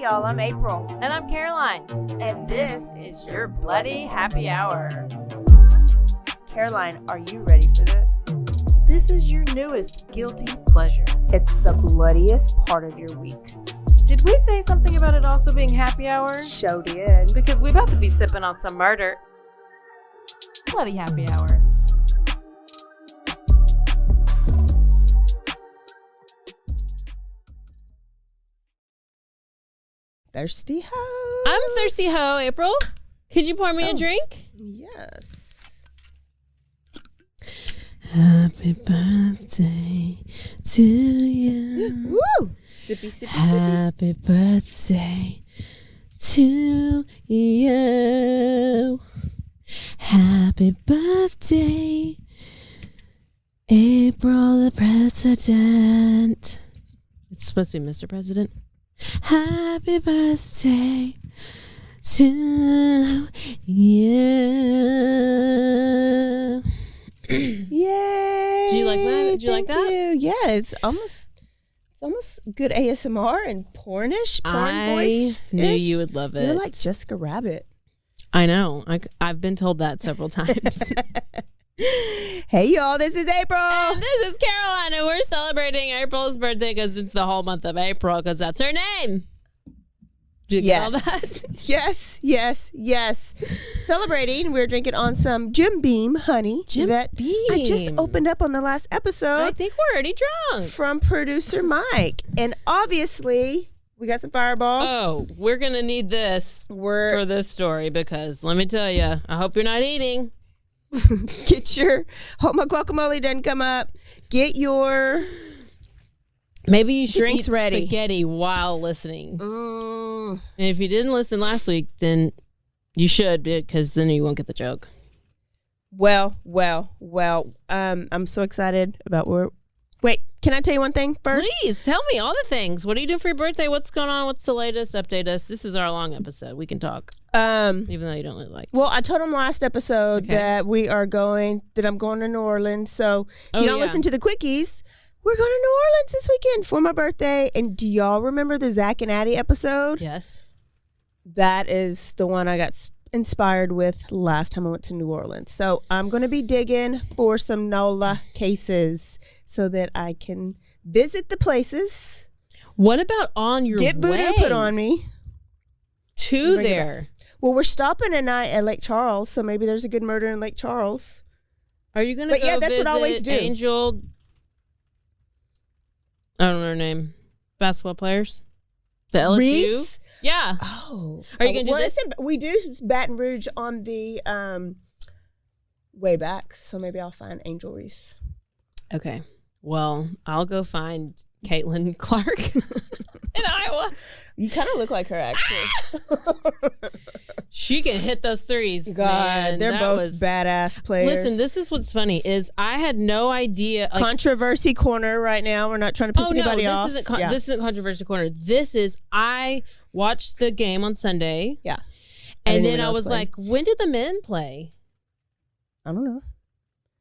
Hey y'all, I'm April. And I'm Caroline. And this is your Bloody Happy Hour. Caroline, are you ready for this? This is your newest guilty pleasure. It's the bloodiest part of your week. Did we say something about it also being happy hour? Show did. Because we about to be sipping on some murder. Bloody Happy Hour. Thirsty ho. I'm thirsty ho, April. Could you pour me a drink? Yes. Happy birthday to you. Woo! Sippy, sippy, sippy. Happy birthday to you. Happy birthday, April the President. It's supposed to be Mr. President. Happy birthday to you. Yay! Do you like that? Did you like that? You. Yeah, it's almost good ASMR and pornish, porn voice. I knew you would love it. You're like Jessica Rabbit. I know. I've been told that several times. Hey y'all, this is April. And this is Caroline, and we're celebrating April's birthday because it's the whole month of April because that's her name. Did you get all that? Yes. Celebrating, we're drinking on some Jim Beam honey. Beam. I just opened up on the last episode. I think we're already drunk. From producer Mike. And obviously, we got some Fireball. Oh, we're going to need this for this story because let me tell you, I hope you're not eating. Hope my guacamole doesn't come up. Get your maybe you should drinks eat ready. Spaghetti while listening. And if you didn't listen last week, then you should because then you won't get the joke. Well. I'm so excited about Wait, can I tell you one thing first? Please tell me all the things. What are you doing for your birthday? What's going on? What's the latest? Update us. This is our long episode. We can talk. Even though you don't really like. Well, I told him last episode that I'm going to New Orleans. So if you don't listen to the quickies, we're going to New Orleans this weekend for my birthday. And do y'all remember the Zach and Addie episode? Yes. That is the one I got inspired with last time I went to New Orleans. So I'm going to be digging for some NOLA cases so that I can visit the places. What about on your Get way? voodoo put on me. To there. Well, we're stopping a night at Lake Charles, so maybe there's a good murder in Lake Charles. Are you going to go that's visit what I always do. Angel? I don't know her name. Basketball players? The LSU? Reese? Yeah. Oh. Are you going to do this? We do Baton Rouge on the way back, so maybe I'll find Angel Reese. Okay. Well, I'll go find Caitlin Clark in Iowa. You kind of look like her, actually. She can hit those threes. God, man. they're both badass players. Listen, this is what's funny is I had no idea. Like, controversy corner right now. We're not trying to piss anybody off. This isn't controversy corner. This is I watched the game on Sunday. Yeah. And then I was like, when did the men play? I don't know.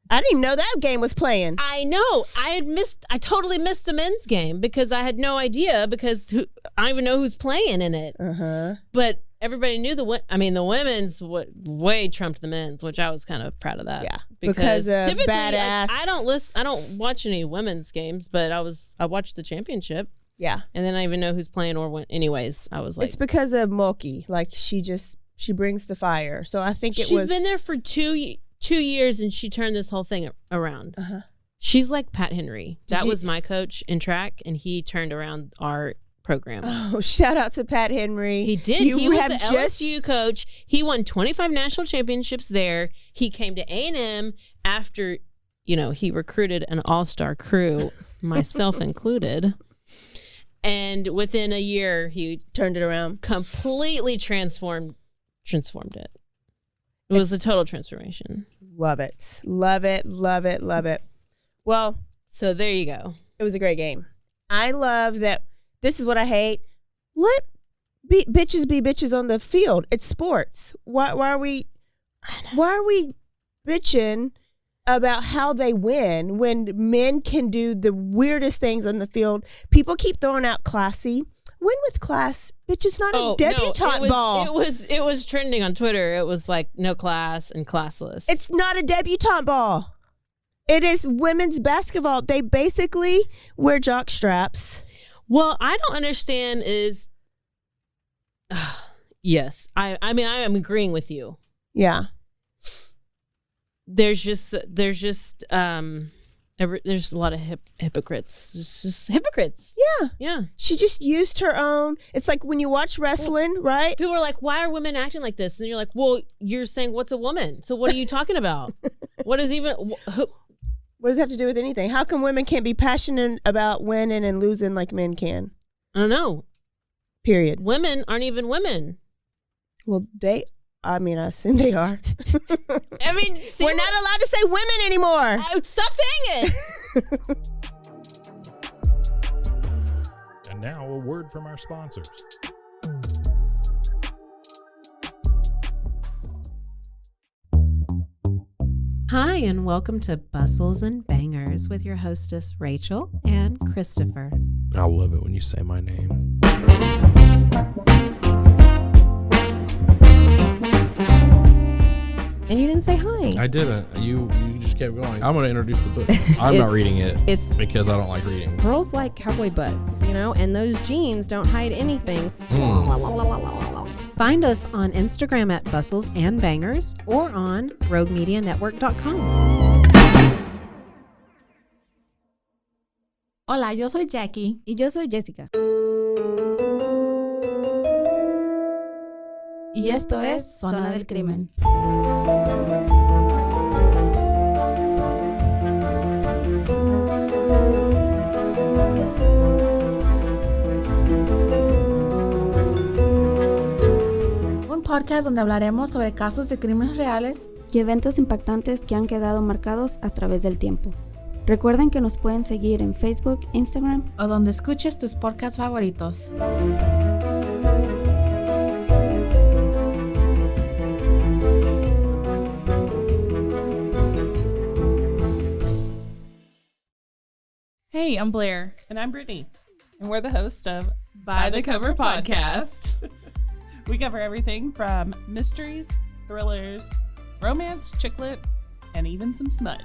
I didn't even know that game was playing. I know. I totally missed the men's game because I had no idea because I don't even know who's playing in it. Uh-huh. But everybody knew the women's way trumped the men's, which I was kind of proud of that. Yeah. Because of typically badass. I don't watch any women's games, but I watched the championship. Yeah. And then I even know who's playing or when. Anyways, I was like, it's because of Mulkey. Like she brings the fire. So I think she's been there for 2 years and she turned this whole thing around. Uh-huh. She's like Pat Henry. That was my coach in track, and he turned around our program. Oh, shout out to Pat Henry. He did. He was the LSU coach. He won 25 national championships there. He came to A&M after, he recruited an all-star crew, myself included. And within a year, he turned it around. Completely transformed it. It was a total transformation. Love it. Love it. Love it. Love it. Well, so there you go. It was a great game. I love that. This is what I hate. Let bitches be bitches on the field. It's sports. Why are we bitching about how they win when men can do the weirdest things on the field? People keep throwing out classy. Win with class. Bitch, it's not a debutante ball. It was trending on Twitter. It was like no class and classless. It's not a debutante ball. It is women's basketball. They basically wear jock straps. Well, I don't understand is... yes. I mean, I am agreeing with you. Yeah. There's a lot of hypocrites. Just hypocrites. Yeah. Yeah. She just used her own. It's like when you watch wrestling, right? People are like, why are women acting like this? And you're like, well, you're saying what's a woman? So what are you talking about? What does it have to do with anything? How come women can't be passionate about winning and losing like men can? I don't know. Period. Women aren't even women. Well, I assume they are. I mean, we're not allowed to say women anymore. Stop saying it. And now a word from our sponsors. Hi, and welcome to Bustles and Bangers with your hostess, Rachel and Christopher. I love it when you say my name. And you didn't say hi. I didn't. You just kept going. I'm going to introduce the book. I'm not reading it. It's because I don't like reading. Girls like cowboy butts, and those jeans don't hide anything. Find us on Instagram at Bustles and Bangers or on roguemedianetwork.com. Hola, yo soy Jackie. Y yo soy Jessica. Y esto es Zona del Crimen. Un podcast donde hablaremos sobre casos de crímenes reales y eventos impactantes que han quedado marcados a través del tiempo. Recuerden que nos pueden seguir en Facebook, Instagram o donde escuches tus podcasts favoritos. Hey, I'm Blair. And I'm Brittany. And we're the host of By the Cover Podcast. We cover everything from mysteries, thrillers, romance, chick lit, and even some smut.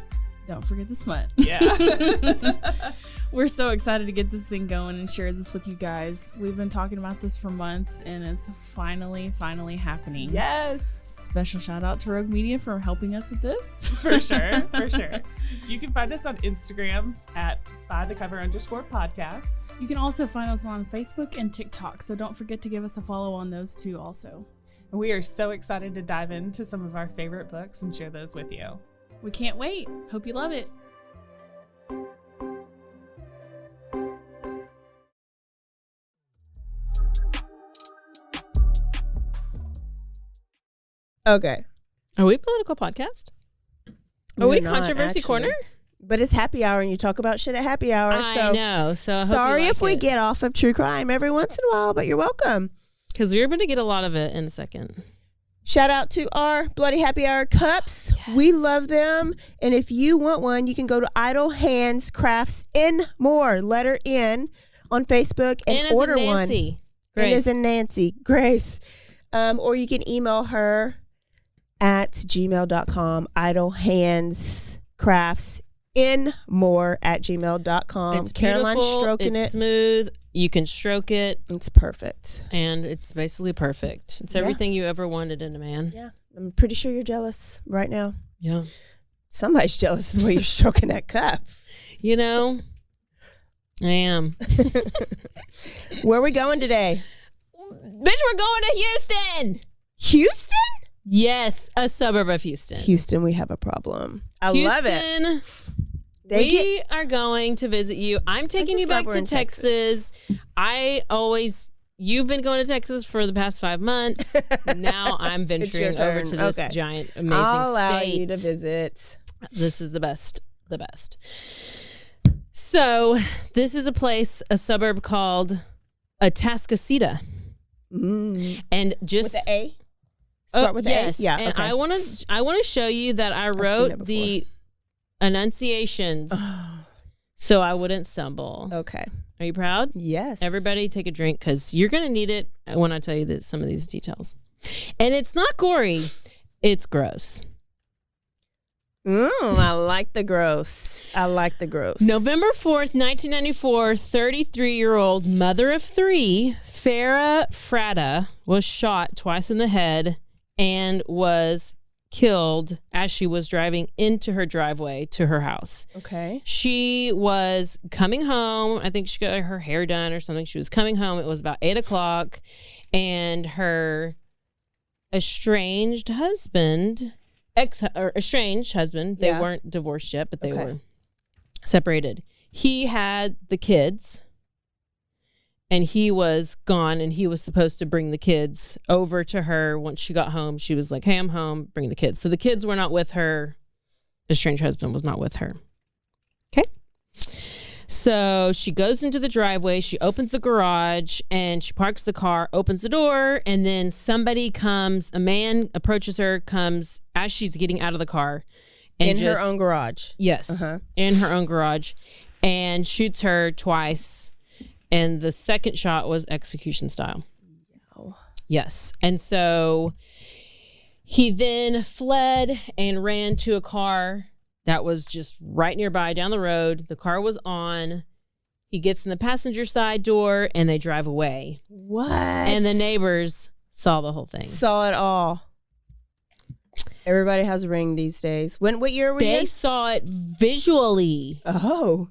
Don't forget the smut. Yeah. We're so excited to get this thing going and share this with you guys. We've been talking about this for months, and it's finally happening. Yes. Special shout out to Rogue Media for helping us with this. For sure. You can find us on Instagram at bythecover_podcast. You can also find us on Facebook and TikTok, so don't forget to give us a follow on those two also. We are so excited to dive into some of our favorite books and share those with you. We can't wait. Hope you love it. Okay. Are we a political podcast? Are we Controversy Corner? But it's happy hour and you talk about shit at happy hour. I know. So I hope sorry you like if we it. get off of true crime every once in a while, but you're welcome. Because we're going to get a lot of it in a second. Shout out to our Bloody Happy Hour cups. Yes. We love them. And if you want one, you can go to Idle Hands Crafts in More, letter N, on Facebook and order one. Grace. N as in Nancy. Grace. Or you can email her at gmail.com, idlehandscraftsinmore@gmail.com. It's Caroline's beautiful, stroking it's it. smooth. You can stroke it. It's perfect. And it's basically perfect. It's everything you ever wanted in a man. Yeah. I'm pretty sure you're jealous right now. Yeah. Somebody's jealous of the way you're stroking that cup. I am. Where are we going today? Bitch, we're going to Houston. Houston? Yes, a suburb of Houston. Houston, we have a problem. I love it. We are going to visit you. I'm taking you back to Texas. You've been going to Texas for the past 5 months. Now I'm venturing over to this giant, amazing I'll allow state. you to visit. This is the best. So this is a suburb called Atascocita. And just with the A? Start with the A? Yeah. And I want to show you that I wrote the enunciations so I wouldn't stumble. Okay. Are you proud? Yes. Everybody take a drink because you're going to need it when I tell you some of these details. And it's not gory. It's gross. I like the gross. November 4th, 1994, 33-year-old mother of 3, Farah Fratta, was shot twice in the head and was killed as she was driving into her driveway to her house. Okay. She was coming home. I think she got her hair done or something. She was coming home. It was about 8 o'clock, and her estranged husband, they weren't divorced yet, but they were separated. He had the kids, and he was gone, and he was supposed to bring the kids over to her once she got home. She was like, hey, I'm home, bring the kids. So the kids were not with her. The estranged husband was not with her. Okay. So she goes into the driveway, she opens the garage, and she parks the car, opens the door, and then somebody comes, a man approaches her, comes as she's getting out of the car. And her own garage. Yes. In her own garage, and shoots her twice. And the second shot was execution style. Oh. Yes. And so he then fled and ran to a car that was just right nearby down the road. The car was on. He gets in the passenger side door and they drive away. What? And the neighbors saw the whole thing. Saw it all. Everybody has a ring these days. What year were you? They saw it visually. Oh.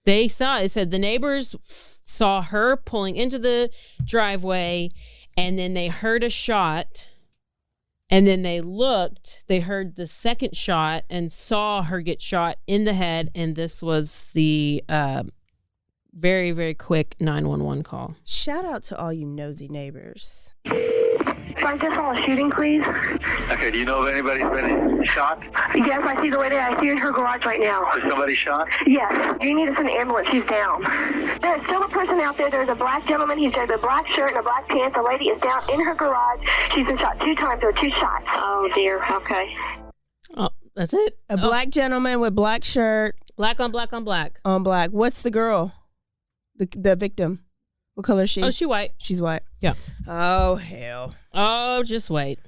They saw it. It said the neighbors saw her pulling into the driveway, and then they heard a shot, and then they looked, they heard the second shot and saw her get shot in the head, and this was the very, very quick 911 call. Shout out to all you nosy neighbors. I just saw a shooting, please. Okay, do you know if anybody's been shot? Yes, I see the lady. I see her in her garage right now. Is somebody shot? Yes. Do you need us in an ambulance? She's down. There's still a person out there. There's a black gentleman. He's got a black shirt and a black pants. The lady is down in her garage. She's been shot 2 times. There are 2 shots. Oh, dear. Okay. Oh, that's it? A black gentleman with black shirt. Black on black on black. On black. What's the girl? The victim. What color is she? Oh, she's white. She's white. Yeah. Oh, hell. Oh, just wait.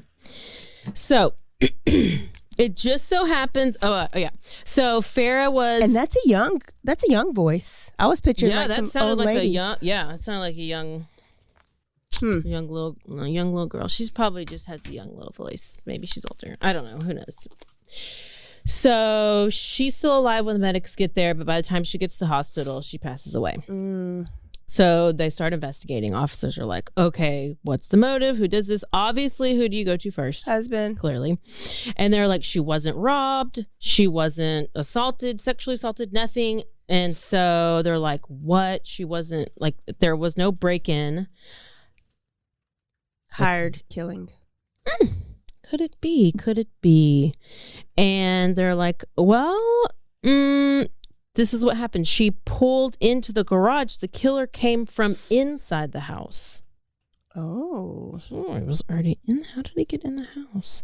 So, it just so happens. Yeah. So Farah was, and that's a young voice. I was picturing like some sounded old like lady. it sounded like a young little girl. She's probably just has a young little voice. Maybe she's older. I don't know. Who knows? So she's still alive when the medics get there, but by the time she gets to the hospital, she passes away. So they start investigating. Officers are like, okay, what's the motive? Who does this? Obviously, who do you go to first? Husband. Clearly. And they're like, she wasn't robbed. She wasn't assaulted, sexually assaulted, nothing. And so they're like, what? She wasn't, like, there was no break-in. Hired killing. Could it be? Could it be? And they're like, well, this is what happened. She pulled into the garage. The killer came from inside the house. Oh, he was already in. How did he get in the house?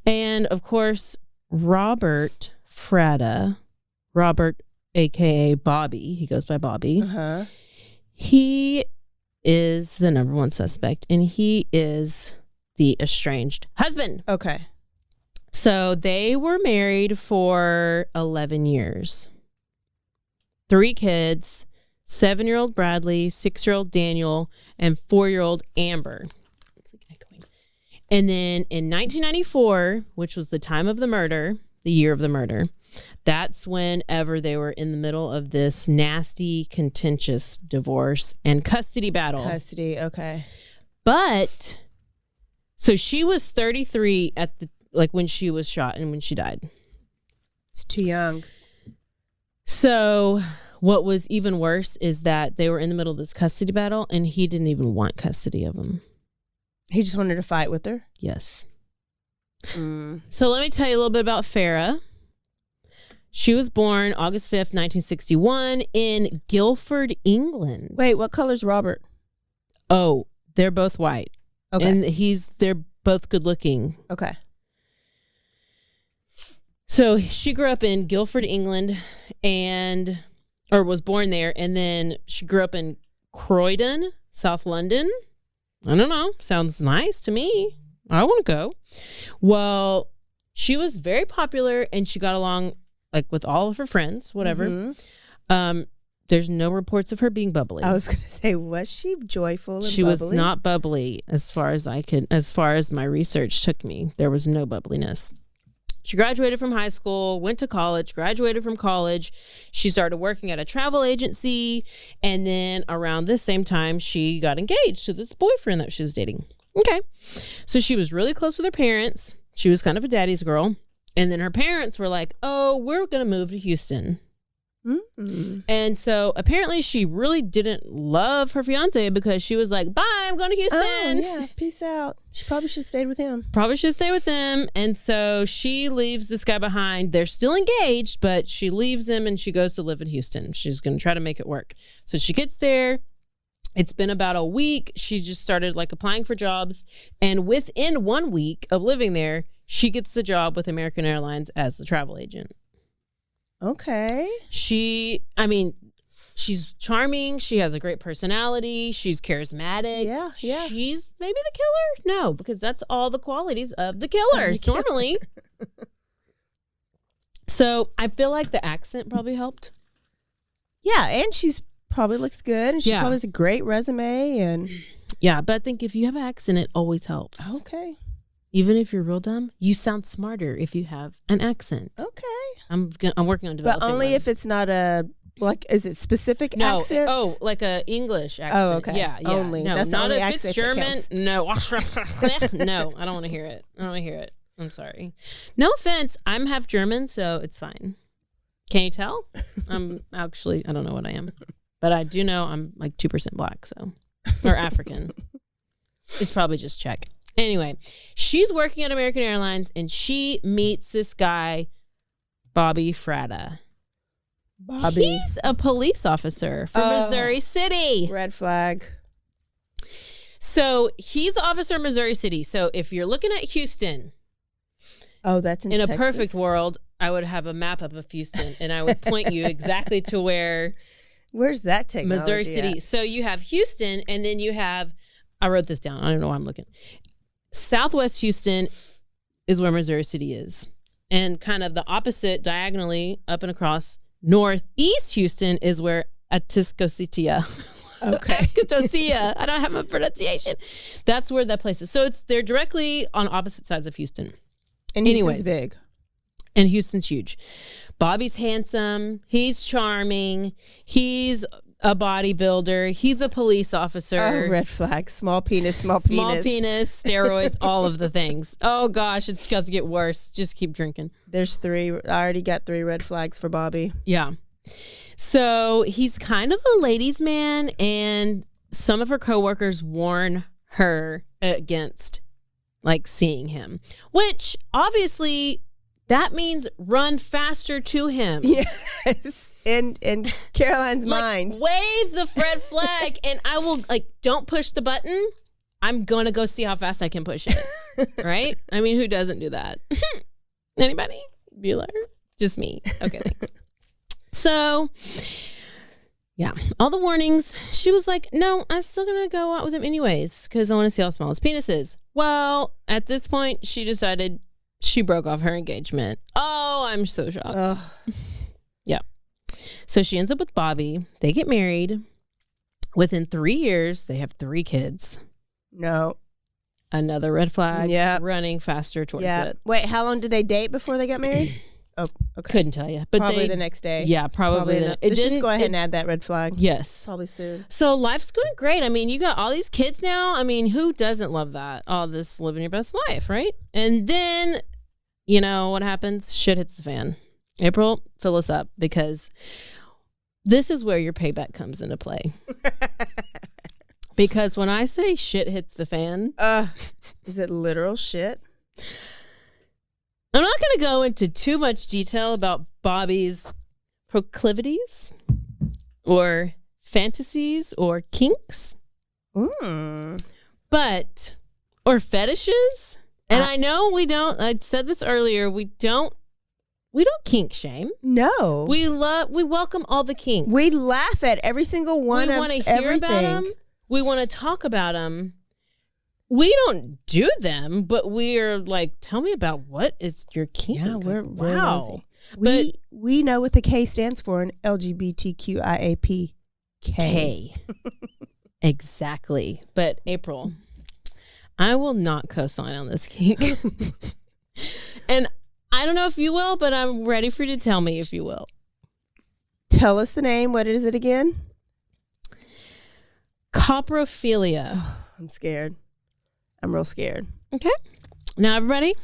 And of course, Robert Fratta, Robert, aka Bobby, he goes by Bobby. He is the number 1 suspect, and he is the estranged husband. Okay. So they were married for 11 years. 3 kids, 7-year-old Bradley, 6-year-old Daniel, and 4-year-old Amber. It's like echoing. And then in 1994, which was the time of the murder, the year of the murder, that's whenever they were in the middle of this nasty, contentious divorce and custody battle. Custody, okay. But, so she was 33 at the, like, when she was shot and when she died. It's too young. So what was even worse is that they were in the middle of this custody battle and he didn't even want custody of him. He just wanted to fight with her? Yes. So let me tell you a little bit about Farah. She was born August 5th, 1961 in Guildford, England. Wait, what color's Robert? Oh, they're both white. Okay. And they're both good looking. Okay. So she grew up in Guildford, England, and or was born there, and then she grew up in Croydon, South London. I don't know. Sounds nice to me. I want to go. Well, she was very popular, and she got along like with all of her friends, whatever. Mm-hmm. There's no reports of her being bubbly. I was going to say, was she joyful and she bubbly? Was not bubbly as far as my research took me. There was no bubbliness. She graduated from high school, went to college, graduated from college. She started working at a travel agency. And then around this same time, she got engaged to this boyfriend that she was dating. Okay. So she was really close with her parents. She was kind of a daddy's girl. And then her parents were like, oh, we're going to move to Houston. Mm-hmm. And so apparently she really didn't love her fiance because she was like, bye, I'm going to Houston. Oh, yeah, peace out. She probably should have stayed with him. And so she leaves this guy behind. They're still engaged, but she leaves him and she goes to live in Houston. She's going to try to make it work. So she gets there. It's been about a week. She just started like applying for jobs. And within 1 week of living there, she gets the job with American Airlines as the travel agent. Okay. She's charming. She has a great personality. She's charismatic. Yeah. She's maybe the killer? No, because that's all the qualities of the killers normally. So I feel like the accent probably helped. Yeah, and she's probably looks good, and she probably has a great resume. And yeah, but I think if you have an accent, it always helps. Okay. Even if you're real dumb, you sound smarter if you have an accent. Okay. I'm working on developing. But only one. If it's not a is it specific accents? Oh, like a English accent. Oh, okay. Yeah. Only. No, that's not the only if it's accent German. No. No, I don't want to hear it. I'm sorry. No offense. I'm half German, so it's fine. Can you tell? I'm actually, I don't know what I am, but I do know I'm like 2% black, or African. It's probably just Czech. Anyway, she's working at American Airlines and she meets this guy, Bobby Fratta. He's a police officer from Missouri City. Red flag. So he's the officer in Missouri City. So if you're looking at Houston, that's in Texas. a Perfect world, I would have a map up of Houston and I would point you exactly to where's that technology Missouri City. at? So you have Houston and then you have, I wrote this down. I don't know why I'm looking. Southwest Houston is where Missouri City is. And kind of the opposite, diagonally up and across, northeast Houston is where Atascocita. Okay. Atascocita. I don't have my pronunciation. That's where that place is. So they're directly on opposite sides of Houston. And Houston's big. And Houston's huge. Bobby's handsome. He's charming. He's a bodybuilder. He's a police officer. Oh, red flag. Small penis, small penis, steroids, all of the things. Oh gosh, it's got to get worse. Just keep drinking. There's 3. I already got 3 red flags for Bobby. Yeah. So he's kind of a ladies' man, and some of her coworkers warn her against like seeing him, which obviously that means run faster to him. Yes. In Caroline's mind. Wave the red flag and I will don't push the button. I'm going to go see how fast I can push it. Right? I mean, who doesn't do that? Anybody? Bueller? Just me. Okay, thanks. So, yeah, all the warnings. She was like, no, I'm still going to go out with him anyways because I want to see how small his penis is. Well, at this point, she decided she broke off her engagement. Oh, I'm so shocked. Yeah. So she ends up with Bobby. They get married. Within 3 years, they have 3 kids. No. Another red flag. Yeah. Running faster towards it. Wait, how long did they date before they got married? Oh, okay. Couldn't tell you. But probably the next day. Yeah, probably. Let's just go ahead and add that red flag. Yes. Probably soon. So life's going great. I mean, you got all these kids now. I mean, who doesn't love that? All this living your best life, right? And then, you know what happens? Shit hits the fan. April, fill us up because this is where your payback comes into play. Because when I say shit hits the fan, is it literal shit? I'm not going to go into too much detail about Bobby's proclivities or fantasies or kinks, but or fetishes. And I know we don't. I said this earlier. We don't We don't kink shame. No. We welcome all the kinks. We laugh at every single one of everything. We want to hear about them. We want to talk about them. We don't do them, but we're like, tell me about what is your kink. Yeah, we're wow. We know what the K stands for in LGBTQIAP. K. Exactly. But April, I will not co-sign on this kink. And I don't know if you will, but I'm ready for you to tell me if you will. Tell us the name. What is it again? Coprophilia. I'm scared. I'm real scared. Okay. Now, everybody,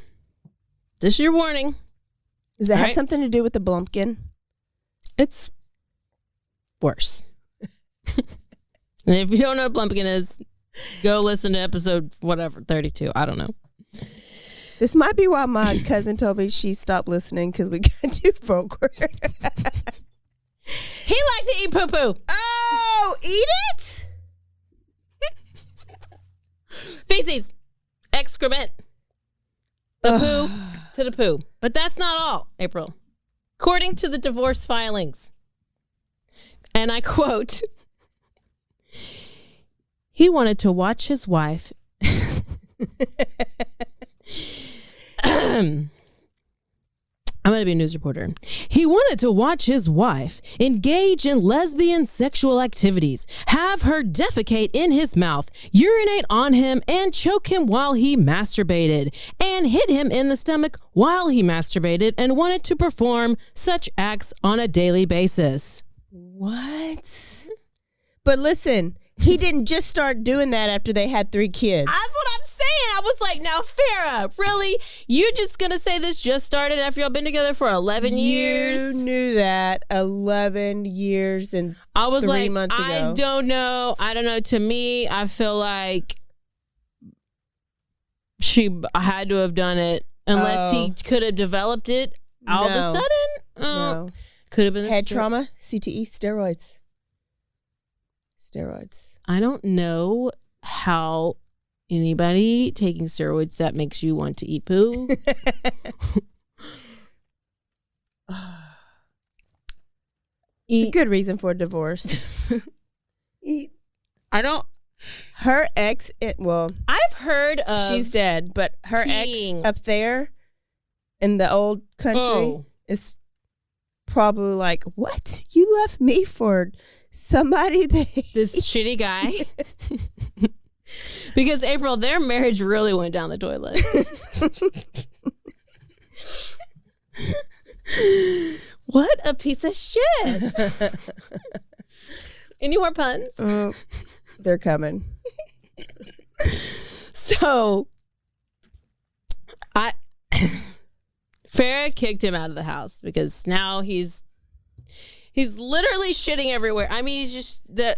this is your warning. Does that have something to do with the Blumpkin? It's worse. And if you don't know what Blumpkin is, go listen to episode 32. I don't know. This might be why my cousin told me she stopped listening because we got too vulgar. He liked to eat poo-poo. Oh, eat it? Feces. Excrement. The poo to the poo. But that's not all, April. According to the divorce filings, and I quote, he wanted to watch his wife. I'm going to be a news reporter. He wanted to watch his wife engage in lesbian sexual activities, have her defecate in his mouth, urinate on him, and choke him while he masturbated, and hit him in the stomach while he masturbated, and wanted to perform such acts on a daily basis. What? But listen, he didn't just start doing that after they had 3 kids. That's what I'm saying. I was like, now, Farah, really? You're just going to say this just started after y'all been together for 11 years? You knew that 11 years and I was 3 like, months ago. I don't know. To me, I feel like she had to have done it unless he could have developed it all of a sudden. No. Could have been head trauma, CTE, steroids. I don't know how anybody taking steroids that makes you want to eat poo. It's a good reason for a divorce. Her ex, I've heard of she's dead, but her ex up there in the old country is probably like, what? You left me for somebody this shitty guy? Because April, their marriage really went down the toilet. What a piece of shit. Any more puns? They're coming. So Farah kicked him out of the house because now he's literally shitting everywhere. I mean,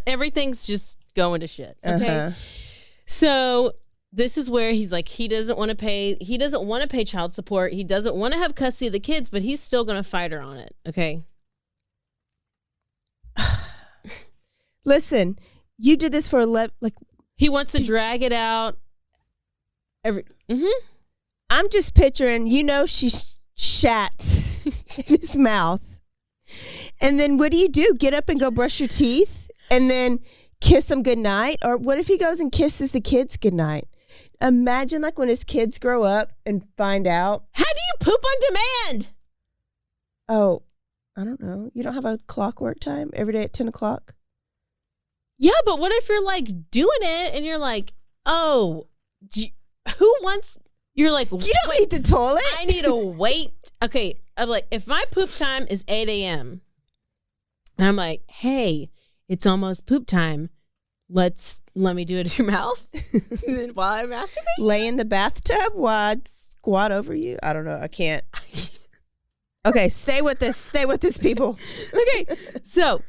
everything's just going to shit. Okay. So this is where he's like, he doesn't want to pay child support. He doesn't want to have custody of the kids, but he's still going to fight her on it. Okay. Listen, you did this for 11, he wants to drag it out. I'm just picturing, she shat in his mouth. And then what do? Get up and go brush your teeth and then kiss him goodnight? Or what if he goes and kisses the kids goodnight? Imagine when his kids grow up and find out. How do you poop on demand? Oh, I don't know. You don't have a clockwork time every day at 10 o'clock? Yeah, but what if you're doing it and you're like, oh, who wants... You're like, you don't need the toilet. I need to wait. Okay, I'm like, if my poop time is 8 a.m. and I'm like, hey, it's almost poop time. Let me do it in your mouth while I masturbate. Lay in the bathtub while I squat over you. I don't know. I can't. Okay, stay with this. Stay with this, people. Okay, so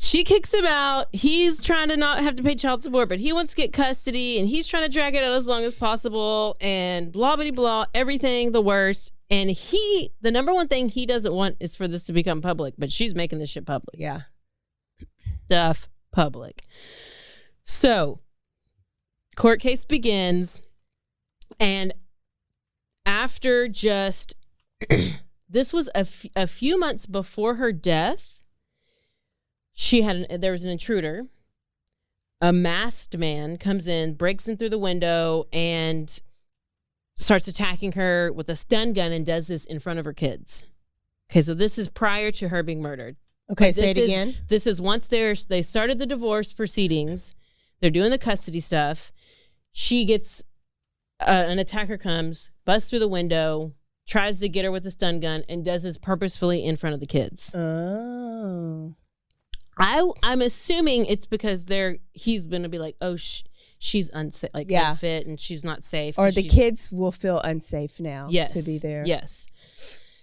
she kicks him out. He's trying to not have to pay child support, but he wants to get custody, and he's trying to drag it out as long as possible, and blah, blah, blah, everything the worst. And the number one thing he doesn't want is for this to become public, but she's making this shit public. Yeah. Stuff public. So, court case begins, and after just this was a few months before her death. There was an intruder. A masked man comes in, breaks in through the window, and starts attacking her with a stun gun and does this in front of her kids. Okay, so this is prior to her being murdered. Okay, say it again. This is once they started the divorce proceedings. They're doing the custody stuff. She gets, an attacker comes, busts through the window, tries to get her with a stun gun, and does this purposefully in front of the kids. Oh. I'm assuming it's because he's going to be like, oh, she's unsafe, like unfit, and she's not safe. Or the kids will feel unsafe now to be there. Yes.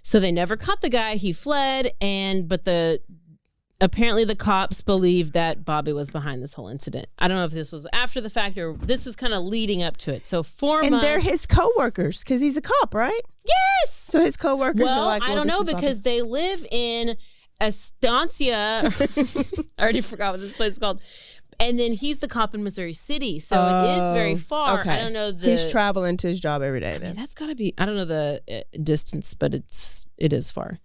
So they never caught the guy. He fled, but apparently the cops believe that Bobby was behind this whole incident. I don't know if this was after the fact or this was kind of leading up to it. So 4 months. And they're his co-workers because he's a cop, right? Yes. So his co-workers are like, I don't know because they live in Estancia. I already forgot what this place is called. And then he's the cop in Missouri City, so it is very far. Okay. I don't know he's traveling to his job every day. Then that's got to be. I don't know the distance, but it is far.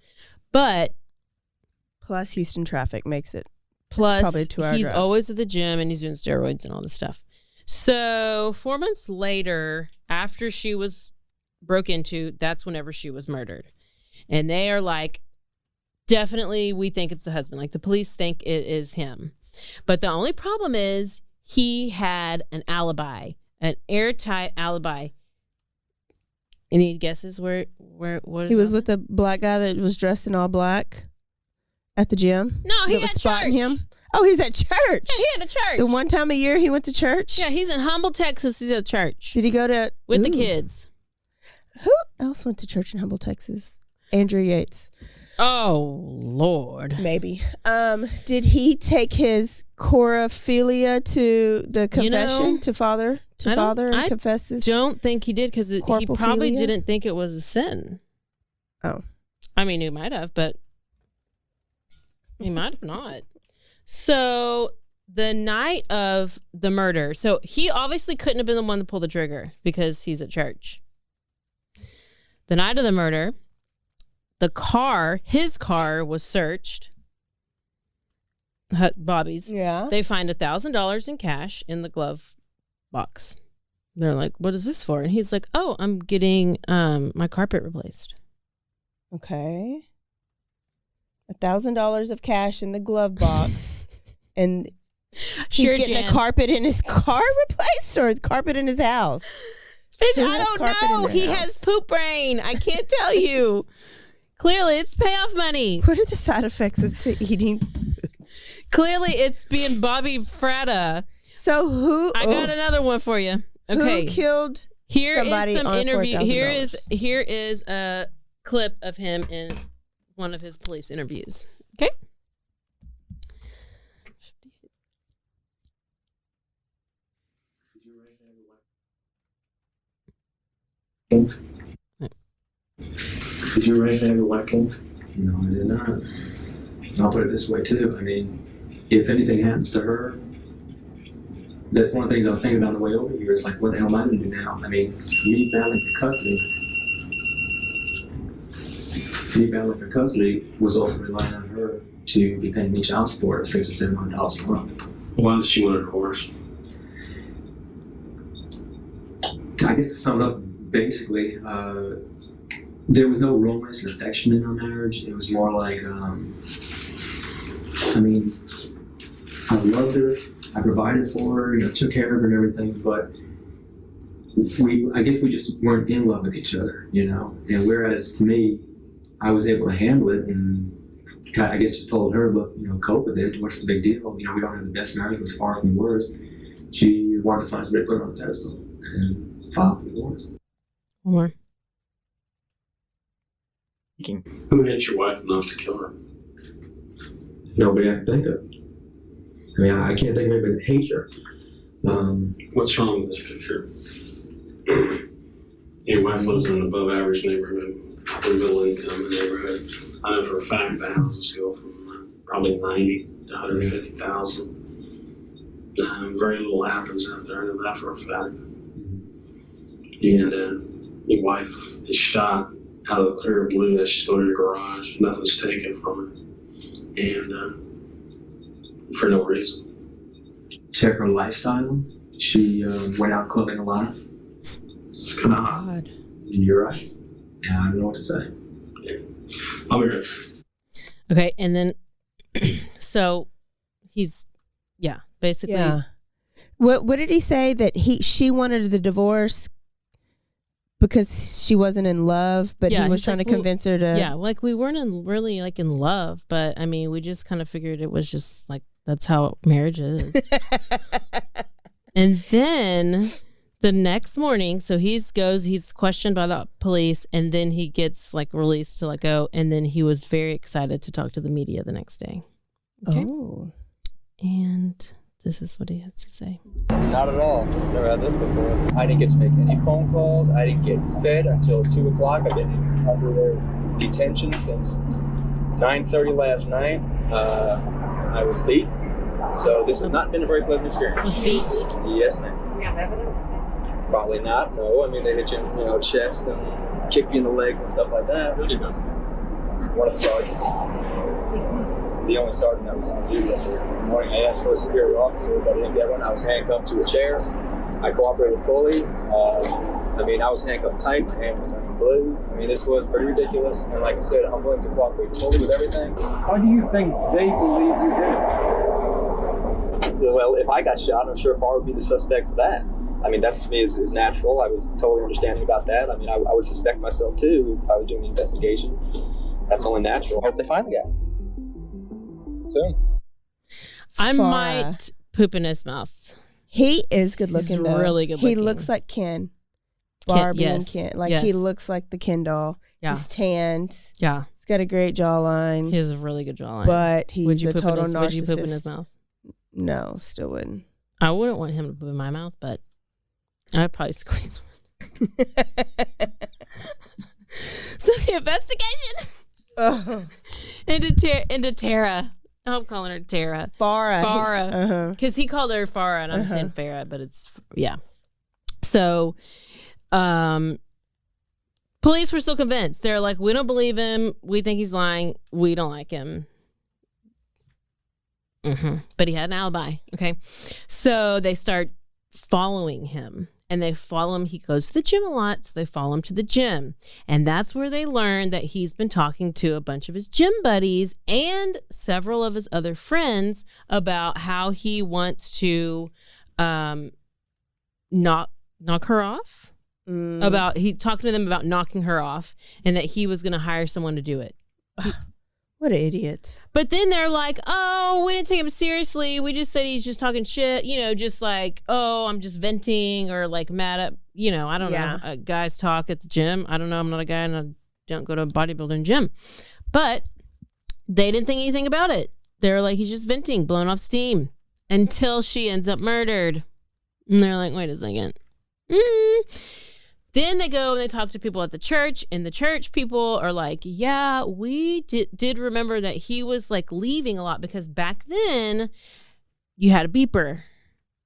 But plus Houston traffic makes it. Plus probably a 2-hour he's drive. always at the gym and he's doing steroids and all this stuff. So 4 months later, after she was broke into, that's whenever she was murdered, and they are like, definitely, we think it's the husband. Like the police think it is him. But the only problem is he had an alibi, an airtight alibi. Any guesses where what is he was with the black guy that was dressed in all black at the gym? No, he that was at spotting church. him. Oh, he's at church. Yeah, he at a church. The one time a year he went to church? Yeah, he's in Humble, Texas. He's at church. Did he go to with the kids? Who else went to church in Humble, Texas? Andrew Yates. Oh, Lord. Maybe. Did he take his chorophilia to the confession to father and confess his? Don't think he did because he probably didn't think it was a sin. Oh. I mean, he might have, but he might have not. So the night of the murder, so he obviously couldn't have been the one to pull the trigger because he's at church. The night of the murder, his car was searched. Bobby's. Yeah. They find $1,000 in cash in the glove box. They're like, "What is this for?" And he's like, "Oh, I'm getting my carpet replaced." Okay. $1,000 of cash in the glove box, and he's getting a carpet in his car replaced, or carpet in his house. Bitch, I don't know. He has poop brain. I can't tell you. Clearly, it's payoff money. What are the side effects of eating? Clearly, it's being Bobby Fratta. So who? I got another one for you. Okay, who killed somebody? Here is some interview. Here is a clip of him in one of his police interviews. Okay. Kink? Did you originally ever want Kink? No, I did not. I'll put it this way too. I mean, if anything happens to her, that's one of the things I was thinking about on the way over here. It's like, what the hell am I going to do now? I mean, me battling for custody was ultimately relying on her to be paying me child support at $600 to $700 a month. Why does she want a divorce? I guess to sum it up, basically, there was no romance and affection in our marriage. It was more like, I mean, I loved her, I provided for her, took care of her and everything, but I guess we just weren't in love with each other, And whereas to me, I was able to handle it and I guess just told her, look, cope with it. What's the big deal? We don't have the best marriage, it was far from the worst. She wanted to find somebody to put her on a pedestal and filed for divorce. One more. Who hates your wife enough to kill her? Nobody I can think of. I mean, I can't think of anybody that hates her. What's wrong with this picture? Your wife lives in an above average neighborhood, upper middle income neighborhood. I know for a fact the houses go from probably 90 to 150,000. Very little happens out there. I know that for a fact. And your wife is shot out of the clear blue that she's going in the garage. Nothing's taken from her. And for no reason. Check her lifestyle. She went out clubbing a lot. It's kind of odd. You're right. Yeah, I don't know what to say. Yeah. I'll be right. Okay, and then so he's basically. Yeah. What did he say that she wanted the divorce because she wasn't in love, but he was trying to convince her to. Yeah, like we weren't really in love, but I mean, we just kind of figured it was just like that's how marriage is. And then the next morning, so he's questioned by the police, and then he gets like released to let go, and then he was very excited to talk to the media the next day. Okay. Oh. And this is what he has to say. Not at all. Never had this before. I didn't get to make any phone calls. I didn't get fed until 2 o'clock. I've been under their detention since 9:30 last night. I was beat. So this has not been a very pleasant experience. Beat? Yes, ma'am. You have evidence? Probably not. No. I mean, they hit you in chest and kick you in the legs and stuff like that. What do you know? One of the sergeants. The only sergeant that was on duty yesterday morning. I asked for a superior officer, but I didn't get one. I was handcuffed to a chair. I cooperated fully. I was handcuffed tight. My hand was turning blue. I mean, this was pretty ridiculous. And like I said, I'm willing to cooperate fully with everything. How do you think they believe you did it? Well, if I got shot, I'm sure Farah would be the suspect for that. I mean, that to me is natural. I was totally understanding about that. I mean, I would suspect myself too if I was doing the investigation. That's only natural. I hope they find the guy soon. I might poop in his mouth. He is good looking. He's though. really good He looking. looks like Ken. Barbie and Ken. Like he yes. looks like the Ken doll. Yeah. He's tanned. Yeah. He's got a great jawline. He has a really good jawline. But he's a total narcissist. Would you poop in his mouth? No, still wouldn't. I wouldn't want him to poop in my mouth, but I'd probably squeeze one. So the investigation into Tara. I'm calling her Tara. Farah. Because he called her Farah, and I'm saying Farah, but it's, yeah. So, police were still convinced. They're like, we don't believe him. We think he's lying. We don't like him. But he had an alibi. Okay. So they start following him. And they follow him. He goes to the gym a lot, so they follow him to the gym. And that's where they learn that he's been talking to a bunch of his gym buddies and several of his other friends about how he wants to knock her off. About he talking to them about knocking her off, and that he was going to hire someone to do it. What an idiot. But then they're like, oh, we didn't take him seriously. We just said he's just talking shit, just like, oh, I'm just venting or like mad at, I don't know. Guys talk at the gym. I don't know. I'm not a guy and I don't go to a bodybuilding gym. But they didn't think anything about it. They're like, he's just venting, blowing off steam until she ends up murdered. And they're like, wait a second. Then they go and they talk to people at the church, and the church people are like, yeah, we did remember that he was like leaving a lot because back then you had a beeper.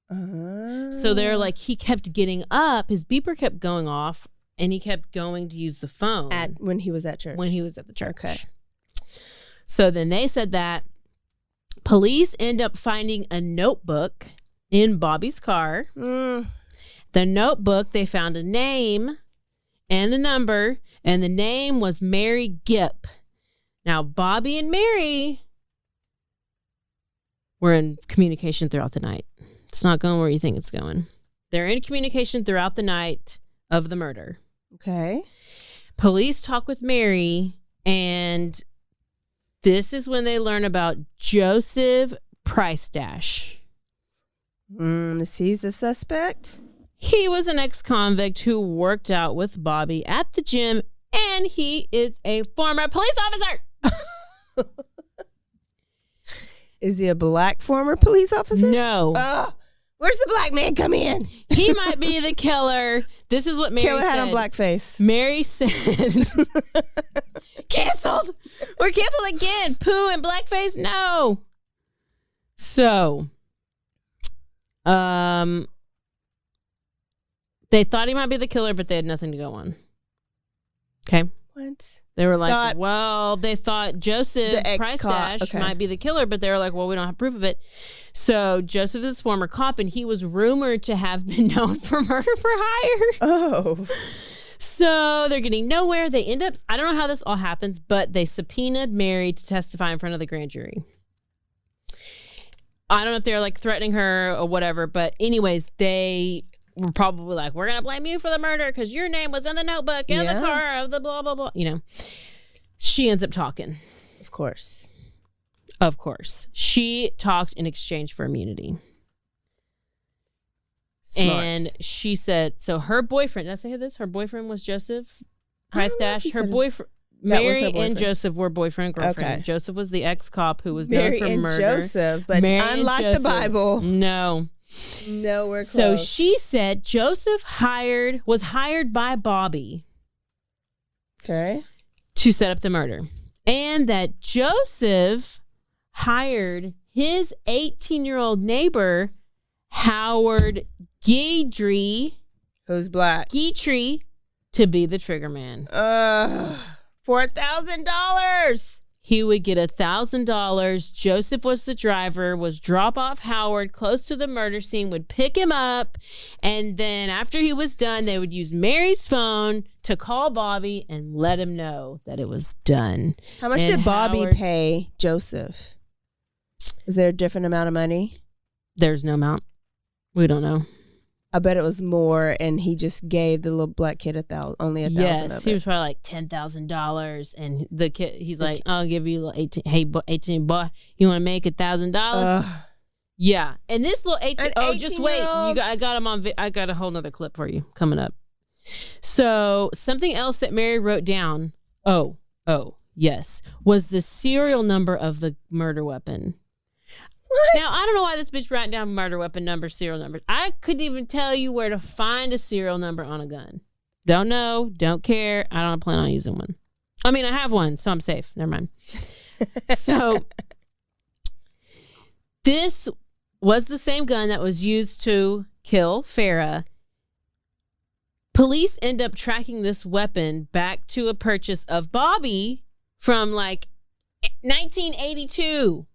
So they're like, he kept getting up, his beeper kept going off, and he kept going to use the phone. When he was at church. When he was at the church. Okay. So then they said that police end up finding a notebook in Bobby's car. The notebook, they found a name and a number, and the name was Mary Gipp. Now, Bobby and Mary were in communication throughout the night. It's not going where you think it's going. They're in communication throughout the night of the murder. Okay. Police talk with Mary, and this is when they learn about Joseph Price Dash. Is he the suspect? He was an ex-convict who worked out with Bobby at the gym, and he is a former police officer. Is he a black former police officer? No. Where's the black man come in? He might be the killer. This is what Mary Killer said. had on blackface. Mary said, canceled. We're canceled again. Pooh and blackface? No. So, they thought he might be the killer, but they had nothing to go on. Okay. What? They were like, they thought Joseph Price might be the killer, but they were like, well, we don't have proof of it. So Joseph is a former cop, and he was rumored to have been known for murder for hire. Oh. So they're getting nowhere. They end up, I don't know how this all happens, but they subpoenaed Mary to testify in front of the grand jury. I don't know if they're like threatening her or whatever, but anyways, they were probably like, we're going to blame you for the murder because your name was in the notebook in the car of the blah, blah, blah. You know, she ends up talking. Of course. Of course. She talked in exchange for immunity. Smart. And she said, so her boyfriend, did I say this? Her boyfriend was Joseph Price Dash. Her boyfriend, Mary and Joseph were boyfriend and girlfriend. Okay. Joseph was the ex-cop who was known for murder. Mary and Joseph, but unlike the Bible. No. Nowhere close. So she said Joseph was hired by Bobby. Okay. To set up the murder. And that Joseph hired his 18-year-old neighbor, Howard Guidry. Who's black? Guidry, to be the trigger man. $4,000. He would get $1,000. Joseph was the driver, was drop off Howard close to the murder scene, would pick him up, and then after he was done, they would use Mary's phone to call Bobby and let him know that it was done. How much did Bobby pay Joseph? Is there a different amount of money? There's no amount. We don't know. I bet it was more, and he just gave the little black kid only $1,000. Yes, he was probably like $10,000, and the kid, he's like, "I'll give you a little 18. Hey, 18 boy, you want to make $1,000?" Yeah, and this little 18. Oh, just wait, I got him on. I got a whole nother clip for you coming up. So something else that Mary wrote down. Oh, yes, was the serial number of the murder weapon. What? Now, I don't know why this bitch wrote down murder weapon number, serial numbers. I couldn't even tell you where to find a serial number on a gun. Don't know, don't care. I don't plan on using one. I mean, I have one, so I'm safe. Never mind. So, this was the same gun that was used to kill Farah. Police end up tracking this weapon back to a purchase of Bobby from like 1982.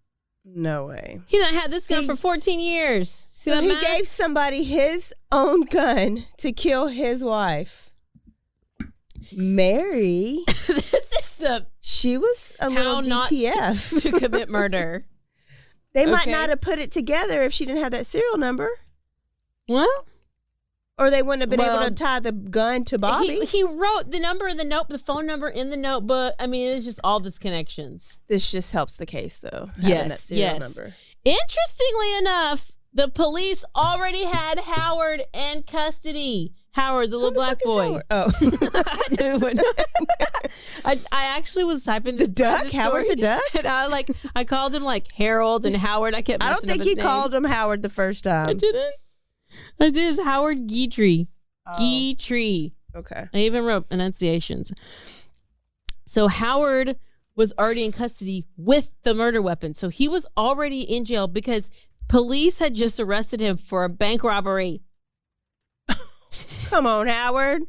No way. He done had this gun for 14 years. See that he gave somebody his own gun to kill his wife. Mary. She was a little DTF. to commit murder. They might not have put it together if she didn't have that serial number. Well, or they wouldn't have been able to tie the gun to Bobby. He wrote the number in the note, the phone number in the notebook. I mean, it's just all this connections. This just helps the case, though. Yes, that serial number. Interestingly enough, the police already had Howard in custody. Howard, the little black boy. Oh, I actually was typing the duck. Howard the duck. And I called him like Harold and Howard. I don't think you called him Howard the first time. I didn't. It is Howard Guidry. Guidry. Okay. I even wrote enunciations. So Howard was already in custody with the murder weapon. So he was already in jail because police had just arrested him for a bank robbery. Come on, Howard.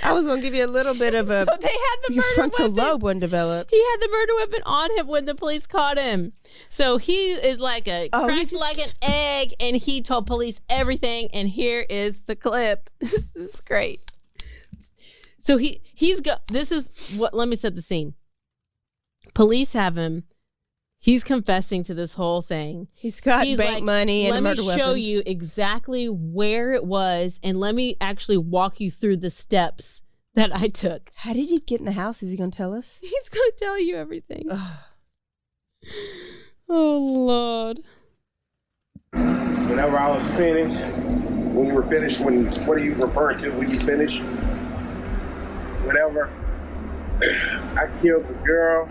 I was going to give you a little bit of a... So they had the your murder frontal weapon. lobe wasn't developed. He had the murder weapon on him when the police caught him. So he is like cracked like an egg, and he told police everything, and here is the clip. This is great. So let me set the scene. Police have him. He's confessing to this whole thing. He's got bank money and a murder weapon. Let me show you exactly where it was, and let me actually walk you through the steps that I took. How did he get in the house? Is he going to tell us? He's going to tell you everything. Oh, Lord. Whenever I was finished, when you were finished, what are you referring to when you finished? Whenever I killed the girl,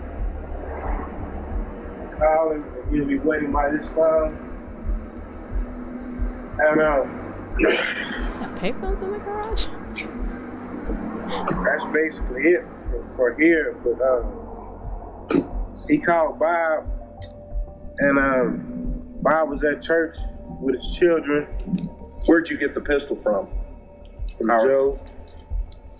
Colin, he'll be waiting by this time. And Got payphones in the garage? that's basically it for here. But he called Bob, and Bob was at church with his children. Where'd you get the pistol from? From Joe.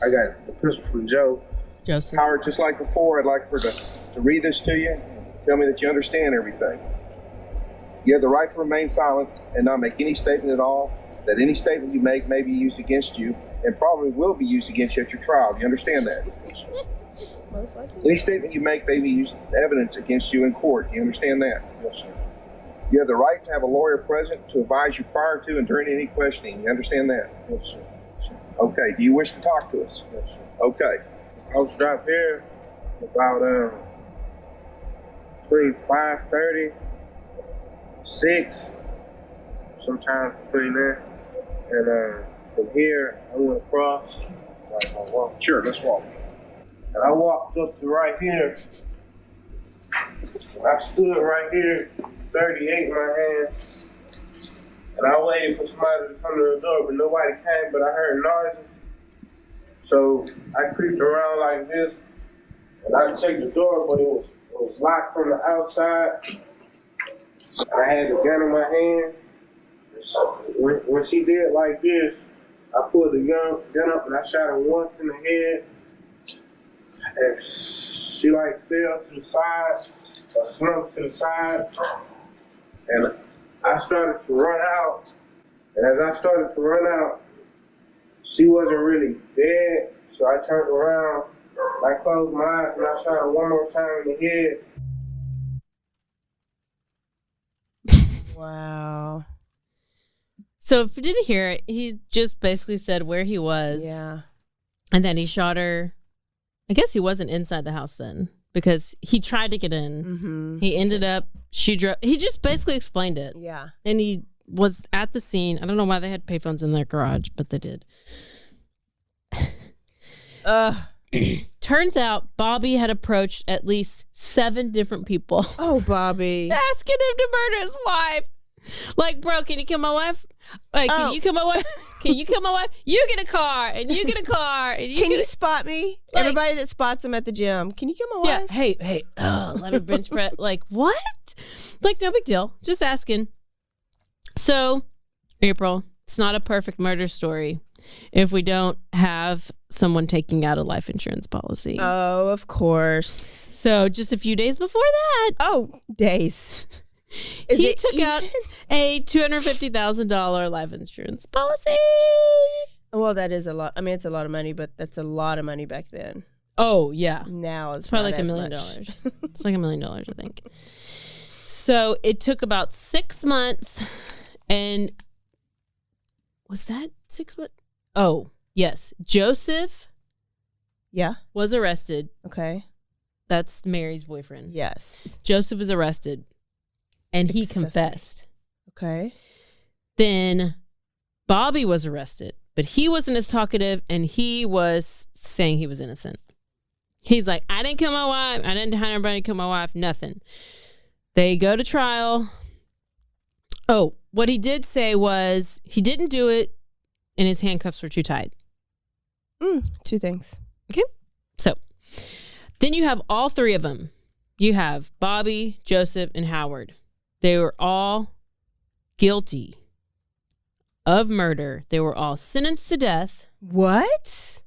I got the pistol from Joe. Joseph. Howard, just like before, I'd like for to read this to you. Tell me that you understand everything. You have the right to remain silent and not make any statement at all. That any statement you make may be used against you and probably will be used against you at your trial. Do you understand that? Most likely. Any statement you make may be used as evidence against you in court. Do you understand that? Yes, sir. You have the right to have a lawyer present to advise you prior to and during any questioning. You understand that? Yes, sir. Yes, sir. Okay. Do you wish to talk to us? Yes, sir. Okay. I was dropped here about between 5:30, 6, sometimes between there. And from here, I went across. Like I walked. Sure, let's walk. And I walked up to right here. And I stood right here, 38 in my hand. And I waited for somebody to come to the door, but nobody came, but I heard noises. So I creeped around like this, and I checked the door, but it was locked from the outside. And I had the gun in my hand. When she did like this, I pulled the gun up and I shot her once in the head. And she like fell to the side, or slumped to the side. And I started to run out. And as I started to run out, she wasn't really dead. So I turned around, I closed my eyes, and I shot her one more time in the head. Wow. So if you didn't hear it, he just basically said where he was. Yeah. And then he shot her. I guess he wasn't inside the house then because he tried to get in. Mm-hmm. He ended up, he just basically explained it. Yeah. And he was at the scene. I don't know why they had payphones in their garage, but they did. Turns out Bobby had approached at least 7 different people. Oh, Bobby. Asking him to murder his wife. Like, bro, can you kill my wife? Like, can you kill my wife? Can you kill my wife? You get a car, and you get a car, and can you spot me? Like, everybody that spots him at the gym, can you kill my wife? Yeah. Hey. Let me bench press. Like, what? Like, no big deal. Just asking. So, April, it's not a perfect murder story if we don't have someone taking out a life insurance policy. Oh, of course. So, just a few days before that. Oh, days. He took out a $250,000 life insurance policy. Well, that is a lot. I mean, it's a lot of money, but that's a lot of money back then. Oh, yeah. Now it's probably like $1 million. It's like $1 million, I think. So it took about 6 months. And was that 6 months? Oh, yes. Joseph was arrested. Okay. That's Mary's boyfriend. Yes. Joseph is arrested. And he confessed. Okay. Then Bobby was arrested, but he wasn't as talkative, and he was saying he was innocent. He's like, I didn't kill my wife. I didn't hire anybody to kill my wife. Nothing. They go to trial. Oh, what he did say was he didn't do it, and his handcuffs were too tight. 2 things. Okay. So then you have all 3 of them. You have Bobby, Joseph, and Howard. They were all guilty of murder. They were all sentenced to death. What?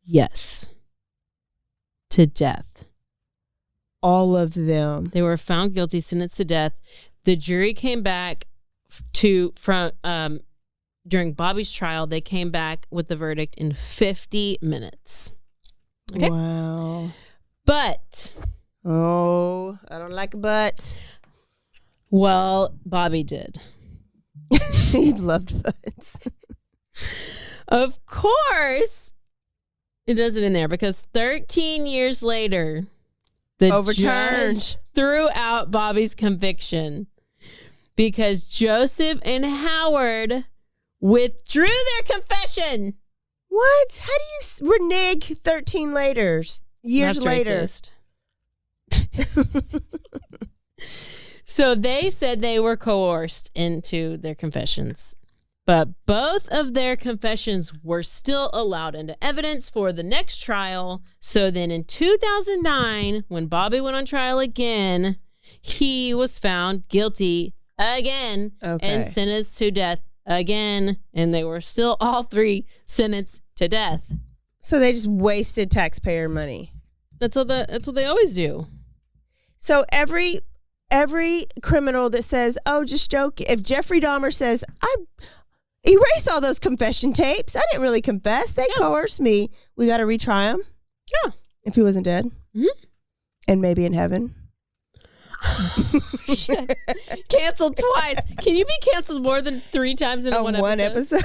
Yes. To death. All of them. They were found guilty, sentenced to death. The jury came back during Bobby's trial, they came back with the verdict in 50 minutes. Okay? Wow. But. Oh, I don't like a but. Well, Bobby did. He loved butts. Of course, it does it in there because 13 years later, the overturned judge threw out Bobby's conviction because Joseph and Howard withdrew their confession. What? How do you renege 13 years later? Racist. So they said they were coerced into their confessions, but both of their confessions were still allowed into evidence for the next trial. So then in 2009, when Bobby went on trial again, he was found guilty again and sentenced to death again. And they were still all 3 sentenced to death. So they just wasted taxpayer money. That's what they always do. So every criminal that says, "Oh, just joke," if Jeffrey Dahmer says, "I erase all those confession tapes. I didn't really confess. They coerced me." We got to retry him. Yeah. If he wasn't dead. Mm-hmm. And maybe in heaven. Shit. Canceled twice. Can you be canceled more than 3 times in one episode?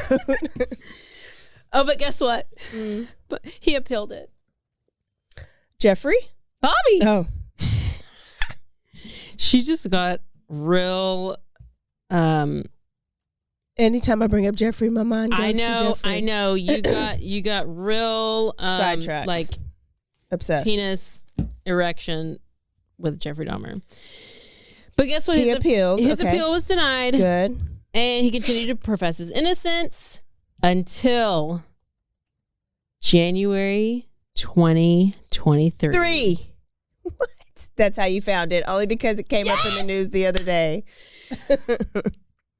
Oh, but guess what? But he appealed it. Jeffrey? Bobby. Oh. She just got real. Anytime I bring up Jeffrey, my mind goes to Jeffrey. I know. You got real sidetracked. Like obsessed. Penis erection with Jeffrey Dahmer. But guess what? He appealed. His appeal was denied. Good. And he continued to profess his innocence until January 2023. What? That's how you found it. Only because it came up in the news the other day.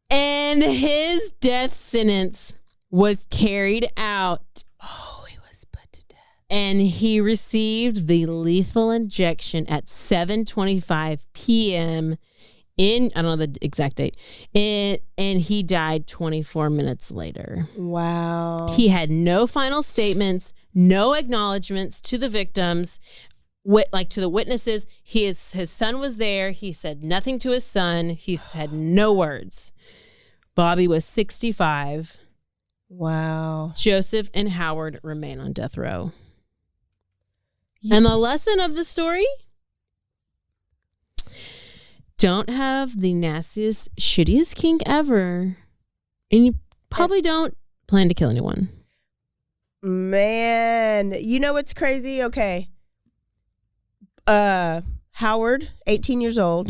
And his death sentence was carried out. Oh, he was put to death. And he received the lethal injection at 7:25 p.m. I don't know the exact date. And he died 24 minutes later. Wow. He had no final statements, no acknowledgments to the victims, to the witnesses. His son was there. He said nothing to his son. He said no words. Bobby was 65. Wow. Joseph and Howard remain on death row. Yeah. And the lesson of the story? Don't have the nastiest, shittiest kink ever. And you probably don't plan to kill anyone. Man, you know what's crazy? Okay. Howard, 18 years old,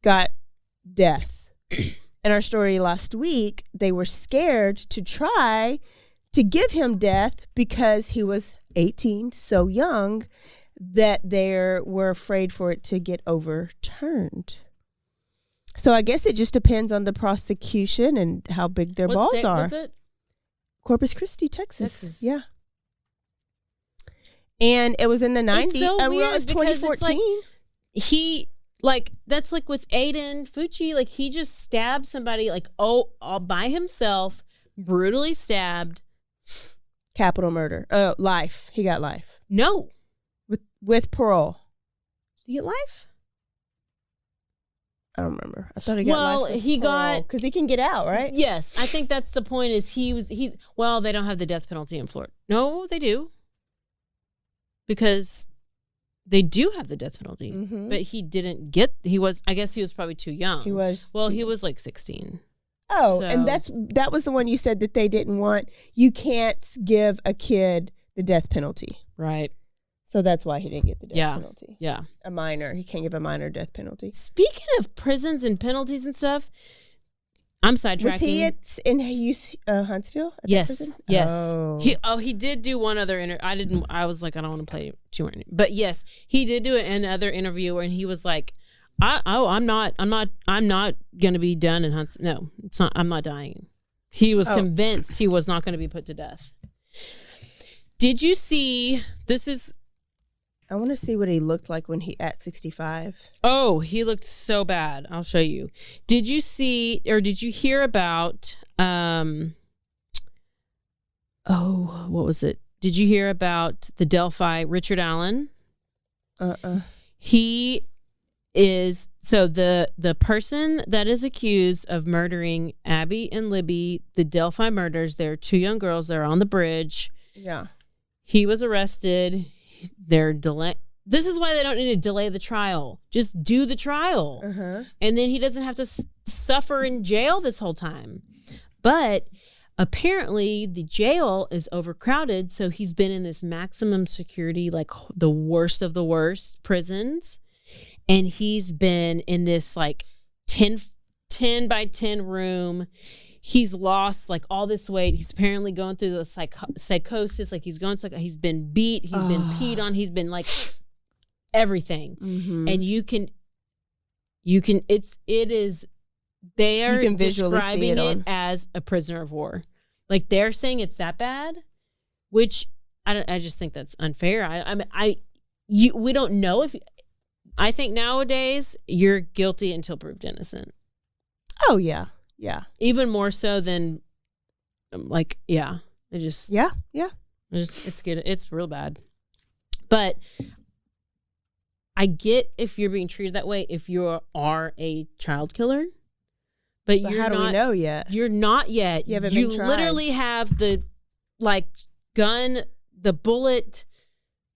got death. In our story last week, they were scared to try to give him death because he was 18, so young, that they were afraid for it to get overturned. So I guess it just depends on the prosecution and how big their balls state are. Was it? Corpus Christi, Texas. Yeah. And it was in the 90s. It's so weird it was 2014. That's like with Aiden Fucci, like he just stabbed somebody all by himself, brutally stabbed. Capital murder. Life. He got life. No. With parole. Did he get life? I don't remember. I thought he got life. Well, he got because he can get out, right? Yes, I think that's the point. Is they don't have the death penalty in Florida. No, they do. Because they do have the death penalty, but he didn't get. I guess he was probably too young. He was. He was like 16. Oh, so. And that was the one you said that they didn't want. You can't give a kid the death penalty, right? So that's why he didn't get the death penalty. Yeah, a minor. He can't give a minor death penalty. Speaking of prisons and penalties and stuff, I'm sidetracking. Was he in Huntsville? Yes. Yes. Oh. He did do one other interview. I was like, I don't want to play too much. But yes, he did do another interview and he was like, I'm not going to be done in Huntsville. No, it's not. I'm not dying. He was convinced he was not going to be put to death. Did you see? I want to see what he looked like when at 65. Oh, he looked so bad. I'll show you. Did you see or did you hear about what was it? Did you hear about the Delphi Richard Allen? He is the person that is accused of murdering Abby and Libby, the Delphi murders. They're 2 young girls. They're on the bridge. Yeah. He was arrested. They're delay. This is why they don't need to delay the trial. Just do the trial. And then he doesn't have to suffer in jail this whole time. But apparently the jail is overcrowded. So he's been in this maximum security, like the worst of the worst prisons. And he's been in this like 10 by 10 room. He's lost like all this weight. He's apparently going through the psychosis. Like he's been beat. He's been peed on. He's been like everything. And you can describing it as a prisoner of war. Like they're saying it's that bad, which I just think that's unfair. We don't know if. I think nowadays you're guilty until proved innocent. Oh yeah. Even more so than, like, yeah. It just It's good. It's real bad. But I get if you're being treated that way if you are a child killer. But you're how do we know yet? You're not yet. You haven't been tried. Literally have the gun, the bullet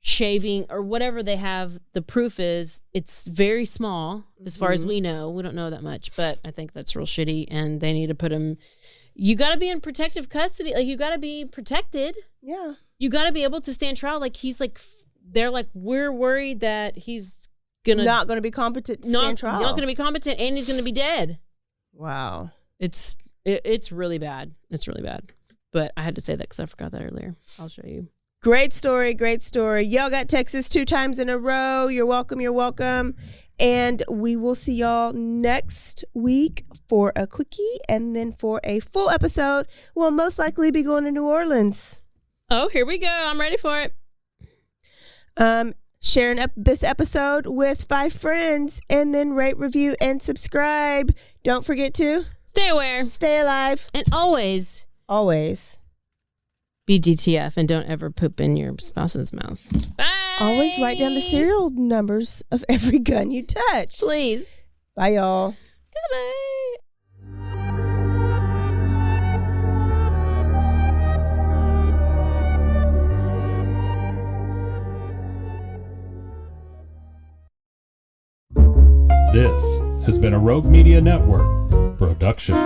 shaving or whatever they have. The proof is it's very small as far as we know. We don't know that much, but I think that's real shitty, and they need to put him. You got to be in protective custody. Like, you got to be protected. Yeah. You got to be able to stand trial. Like, he's like, they're like, we're worried that he's not going to be competent to stand trial. Not going to be competent, and he's going to be dead. Wow. It's really bad. It's really bad. But I had to say that because I forgot that earlier. I'll show you. Great story. Y'all got Texas 2 times in a row. You're welcome. And we will see y'all next week for a quickie, and then for a full episode, we'll most likely be going to New Orleans. Oh, here we go. I'm ready for it. Sharing this episode with 5 friends, and then rate, review, and subscribe. Don't forget to stay aware, stay alive, and always be DTF, and don't ever poop in your spouse's mouth. Bye. Always write down the serial numbers of every gun you touch. Please. Bye, y'all. Goodbye. This has been a Rogue Media Network production.